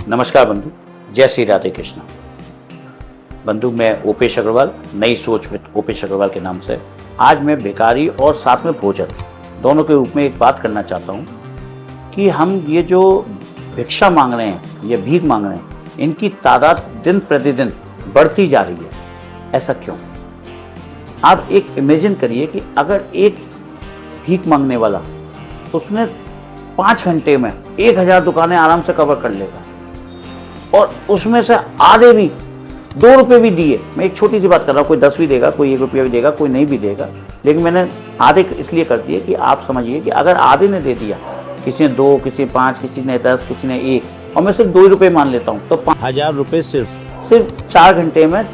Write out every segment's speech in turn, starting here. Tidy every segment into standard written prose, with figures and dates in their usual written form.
नमस्कार बंधु, जय श्री राधे कृष्णा। बंधु, मैं ओपेश अग्रवाल, नई सोच विद ओपेश अग्रवाल के नाम से आज मैं भिखारी और साथ में भोजन दोनों के रूप में एक बात करना चाहता हूँ कि हम ये जो भिक्षा मांग रहे हैं, ये भीख मांग रहे हैं, इनकी तादाद दिन प्रतिदिन बढ़ती जा रही है। ऐसा क्यों? आप एक इमेजिन करिए कि अगर एक भीख मांगने वाला उसने 5 घंटे में 1000 दुकानें आराम से कवर कर लेगा और उसमें से आधे भी 2 रुपये भी दिए, मैं एक छोटी सी बात कर रहा हूँ, कोई 10 भी देगा, कोई 1 रुपया भी देगा, कोई नहीं भी देगा, लेकिन मैंने आधे इसलिए कर दिए कि आप समझिए कि अगर आधे ने दे दिया, किसी ने 2, किसी ने 5, किसी ने 10, किसी ने 1 और मैं सिर्फ 2 रुपये मान लेता हूँ, तो 5000 रुपये सिर्फ 4 घंटे में,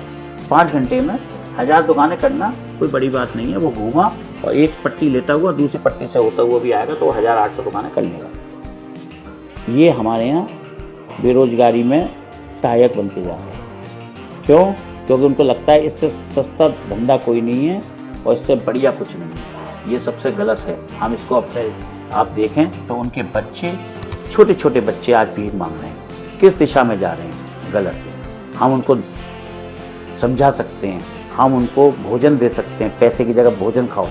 5 घंटे में 1000 दुकानें करना कोई बड़ी बात नहीं है। वो घूमा और एक पट्टी लेता हुआ दूसरी पट्टी से होता हुआ भी आएगा तो 1800 दुकानें कर लेगा। ये हमारे यहाँ बेरोजगारी में सहायक बनते जा रहे हैं। क्यों? क्योंकि उनको लगता है इससे सस्ता धंधा कोई नहीं है और इससे बढ़िया कुछ नहीं है। ये सबसे गलत है। हम इसको अपने आप देखें तो उनके बच्चे, छोटे छोटे बच्चे आज भीख मांग रहे हैं, किस दिशा में जा रहे हैं? गलत। हम उनको समझा सकते हैं, हम उनको भोजन दे सकते हैं, पैसे की जगह भोजन खाओ,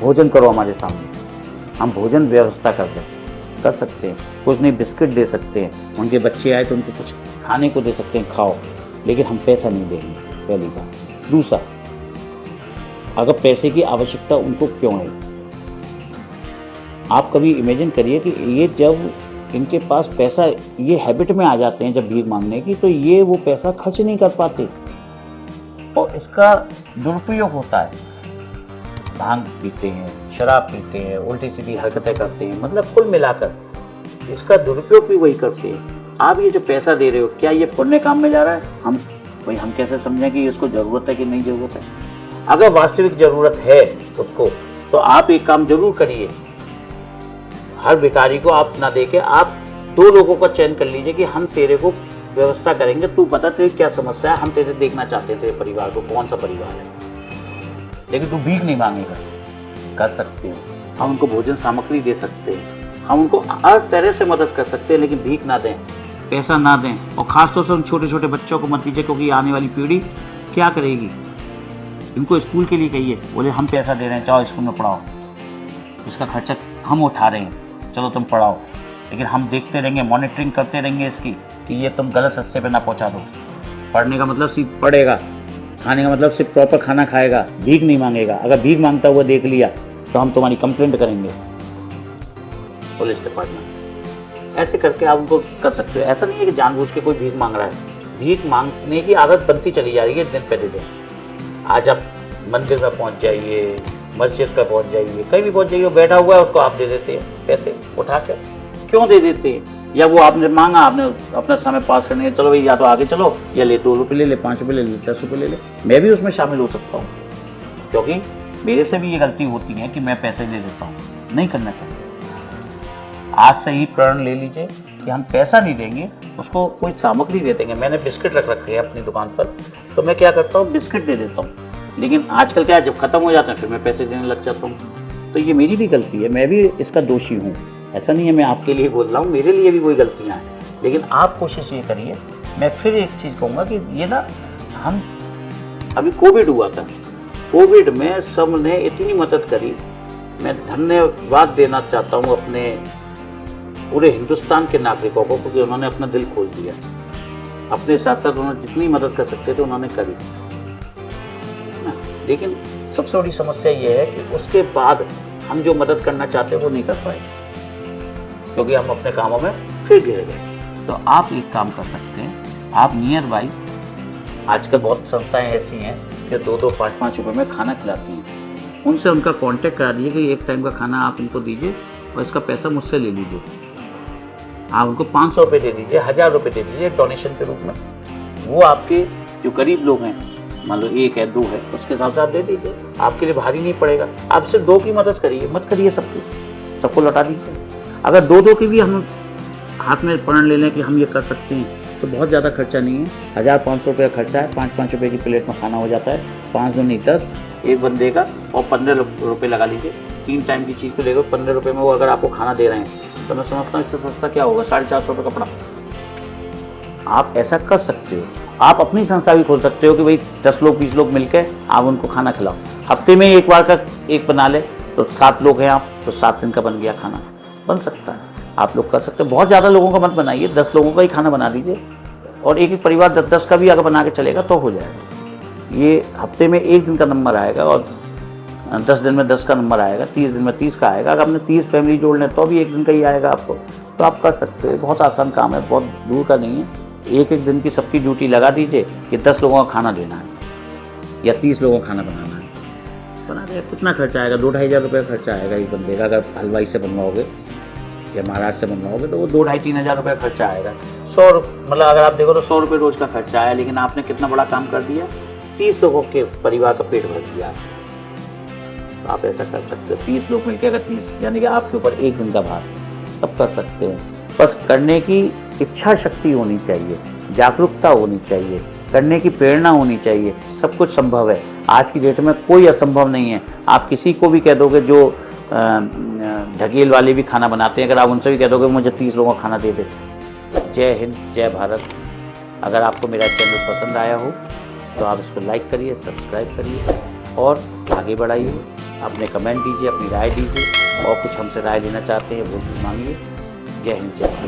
भोजन करो हमारे सामने। हम भोजन व्यवस्था कर सकते हैं, कुछ नहीं बिस्किट दे सकते हैं, उनके बच्चे आए तो उनको कुछ खाने को दे सकते हैं, खाओ, लेकिन हम पैसा नहीं देंगे, पहली बात। दूसरा, अगर पैसे की आवश्यकता उनको क्यों है, आप कभी इमेजिन करिए कि ये जब इनके पास पैसा, ये हैबिट में आ जाते हैं जब भीख मांगने की, तो ये वो पैसा खर्च नहीं कर पाते और इसका दुरुपयोग होता है। भांग पीते हैं, शराब पीते हैं, उल्टी सीधी हरकतें करते हैं, मतलब कुल मिलाकर इसका दुरुपयोग भी वही करते हैं। आप ये जो पैसा दे रहे हो, क्या ये पुण्य काम में जा रहा है? हम कैसे समझें कि इसको ज़रूरत है कि नहीं ज़रूरत है? अगर वास्तविक ज़रूरत है उसको, तो आप एक काम जरूर करिए। हर भिखारी को आप ना देके आप 2 लोगों का चयन कर लीजिए कि हम तेरे को व्यवस्था करेंगे, तू बता तेरी क्या समस्या है, हम तेरे देखना चाहते हैं तेरे परिवार को, कौन सा परिवार है, लेकिन तू भीख नहीं मांगेगा। कर सकते हो, हम उनको भोजन सामग्री दे सकते हैं, हम उनको हर तरह से मदद कर सकते हैं, लेकिन भीख ना दें, पैसा ना दें। और खासतौर से उन छोटे छोटे बच्चों को मत दीजिए, क्योंकि आने वाली पीढ़ी क्या करेगी? इनको स्कूल के लिए कहिए, बोले हम पैसा दे रहे हैं, जाओ स्कूल में पढ़ाओ, इसका खर्चा हम उठा रहे हैं, चलो तुम पढ़ाओ, लेकिन हम देखते रहेंगे, मॉनिटरिंग करते रहेंगे इसकी कि ये तुम गलत रास्ते पे ना पहुंचा दो। पढ़ने का मतलब सिर्फ पढ़ेगा, खाने का मतलब सिर्फ प्रॉपर खाना खाएगा, भीख नहीं मांगेगा। अगर भीख मांगता हुआ देख लिया तो हम तुम्हारी कंप्लेंट करेंगे पुलिस डिपार्टमेंट। ऐसे करके आप उनको कर सकते हो। ऐसा नहीं है कि जानबूझ के कोई भीख मांग रहा है, भीख मांगने की आदत बनती चली जा रही है दिन प्रतिदिन। आज आप मंदिर में पहुँच जाइए, मस्जिद पर पहुँच जाइए, कहीं भी पहुँच जाइए, बैठा हुआ है उसको आप दे देते हैं पैसे उठा कर। क्यों दे देते हैं? या वो आपने मांगा, आपने अपना समय पास करने, चलो भाई या तो आगे चलो, या ले 2 रुपये ले ले, 5 रुपये ले ले, 10 रुपये ले ले। मैं भी उसमें शामिल हो सकता हूँ, क्योंकि मेरे से भी ये गलती होती है कि मैं पैसे दे देता हूँ। नहीं करना चाहिए। आज से ही प्रण ले लीजिए कि हम पैसा नहीं देंगे, उसको कोई सामग्री दे देंगे। मैंने बिस्किट रख रखे हैं अपनी दुकान पर, तो मैं क्या करता हूँ, बिस्किट दे देता हूँ। लेकिन आजकल क्या है, जब खत्म हो जाते हैं फिर मैं पैसे देने लग जाता हूँ। तो ये मेरी भी गलती है, मैं भी इसका दोषी हूँ। ऐसा नहीं है मैं आपके लिए बोल रहा हूँ, मेरे लिए भी वही गलतियाँ हैं। लेकिन आप कोशिश ये करिए। मैं फिर एक चीज़ कहूँगा कि ये ना, हम अभी कोविड हुआ था, कोविड में सब ने इतनी मदद करी। मैं धन्यवाद देना चाहता हूँ अपने पूरे हिंदुस्तान के नागरिकों को, क्योंकि उन्होंने अपना दिल खोल दिया। अपने साथ साथ उन्होंने जितनी मदद कर सकते थे उन्होंने करी। लेकिन सबसे बड़ी समस्या ये है कि उसके बाद हम जो मदद करना चाहते हैं वो नहीं कर पाए, क्योंकि हम अपने कामों में फिर गिर गए। तो आप एक काम कर सकते हैं, आप नियर बाई, आजकल बहुत संस्थाएं ऐसी हैं जो 2-2, 5-5 रुपये में खाना खिलाती हैं। उनसे उनका कांटेक्ट करा दीजिए कि एक टाइम का खाना आप इनको दीजिए और इसका पैसा मुझसे ले लीजिए। आप उनको 500 रुपये दे दीजिए, 1000 रुपये दे दीजिए डोनेशन के रूप में। वो आपके जो गरीब लोग हैं, मान लो 1 है, 2 है, उसके हिसाब से आप दे दीजिए। आपके लिए भारी नहीं पड़ेगा। आप सिर्फ 2 की मदद करिए, मत करिए सबकी, सबको लौटा दीजिए। अगर 2-2 की भी हम हाथ में प्रण ले लें कि हम ये कर सकते हैं, तो बहुत ज़्यादा खर्चा नहीं है। 1500 रुपये खर्चा है, 5-5 रुपये की प्लेट में खाना हो जाता है। 5 दूनी 10 एक बंदे का, और 15 रुपये लगा लीजिए। 3 टाइम की चीज़ को लेकर 15 रुपये में वो अगर आपको खाना दे रहे हैं, तो मैं समझता हूँ इससे सस्ता क्या होगा? 450 रुपये कपड़ा। आप ऐसा कर सकते हो। आप अपनी संस्था भी खोल सकते हो कि भाई 10 लोग 20 लोग मिलकर आप उनको खाना खिलाओ। हफ्ते में एक बार का एक बना ले तो 7 लोग हैं आप, तो 7 दिन का बन गया खाना, बन सकता है। आप लोग कर सकते हैं। बहुत ज़्यादा लोगों का मत बनाइए, 10 लोगों का ही खाना बना दीजिए और एक एक परिवार 10-10 का भी अगर बना के चलेगा तो हो जाएगा। ये हफ्ते में 1 दिन का नंबर आएगा और 10 दिन में 10 का नंबर आएगा, 30 दिन में 30 का आएगा। अगर आपने 30 फैमिली जोड़ लें तो भी 1 दिन का ही आएगा आपको, तो आप कर सकते हैं। बहुत आसान काम है, बहुत दूर का नहीं है। एक एक दिन की सबकी ड्यूटी लगा दीजिए कि 10 लोगों का खाना देना है या 30 लोगों का खाना बनाना है। बना दे। कितना खर्चा आएगा? 2-2.5 हज़ार रुपये का खर्चा आएगा एक बंदे का। अगर हलवाई से बनवाओगे या महाराज से बनवाओगे तो वो 2-2.5-3 हज़ार रुपये का खर्चा आएगा। 100 मतलब अगर आप देखो तो 100 रुपये रोज़ का खर्चा आया, लेकिन आपने कितना बड़ा काम कर दिया, 30 लोगों के परिवार का पेट भर दिया। तो आप ऐसा कर सकते हो। 30 लोग मिलकर अगर 30 यानी कि आपके ऊपर 1 दिन का भार, सब कर सकते हैं। बस करने की इच्छा शक्ति होनी चाहिए, जागरूकता होनी चाहिए, करने की प्रेरणा होनी चाहिए। सब कुछ संभव है। आज की डेट में कोई असंभव नहीं है। आप किसी को भी कह दोगे, जो ढकेल वाले भी खाना बनाते हैं, अगर आप उनसे भी कह दोगे मुझे 30 लोगों का खाना दे दे। जय हिंद, जय भारत। अगर आपको मेरा चैनल पसंद आया हो तो आप इसको लाइक करिए, सब्सक्राइब करिए और आगे बढ़ाइए। अपने कमेंट दीजिए, अपनी राय दीजिए और कुछ हमसे राय लेना चाहते हैं वो भी मांगिए। जय हिंद, जय भारत।